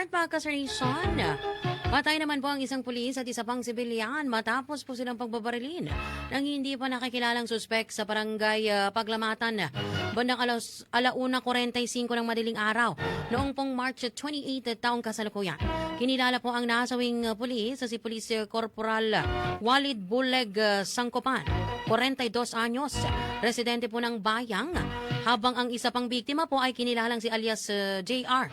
Mga kasarison, patay naman po ang isang pulis at isa pang sibilyan matapos po silang pagbabarilin ng hindi pa nakikilalang suspek sa barangay Paglamatan. Bandang 1:45 ng madaling araw noong pong March 28 taong kasalukuyan. Kinilala po ang nasawing pulis si Police Corporal Walid Buleg Sangkopan, 42 anyos, residente po ng Bayang, habang ang isa pang biktima po ay kinilalang si alias JR.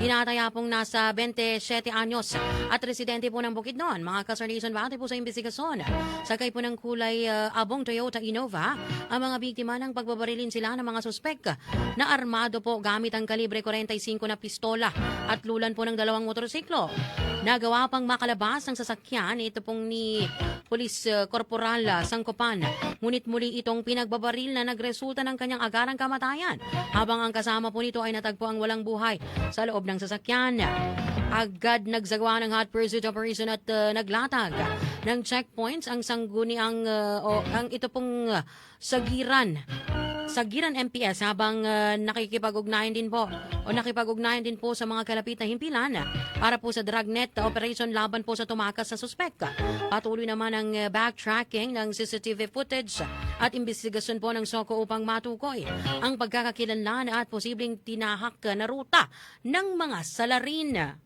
Tinataya pong nasa 27 anyos at residente po ng Bukidnon. Mga kasarnison, bate po sa investigasyon. Sakay po ng kulay abong Toyota Innova, ang mga biktima ng pagbabarilin sila ng mga suspek na armado po gamit ang kalibre 45 na pistola at lulan po ng 2 motorsiklo. Nagawa pang makalabas ang sasakyan, ito pong ni Police Corporal Sangkopan. Ngunit muli itong pinagbabaril na nagresulta ng kanyang agarang kamatayan, habang ang kasama po nito ay natagpo ang walang buhay sa loob ng sasakyan. Agad nagsagawa ng hot pursuit operation at naglatag ng checkpoints ang sangguniang ang ito pong Sagiran MPS habang nakikipag-ugnayan din po sa mga kalapit na himpilan para po sa dragnet operation laban po sa tumakas sa suspek. Patuloy naman ang backtracking ng CCTV footage at investigasyon po ng SOCO upang matukoy ang pagkakakilanlan at posibleng tinahak na ruta ng mga salarin.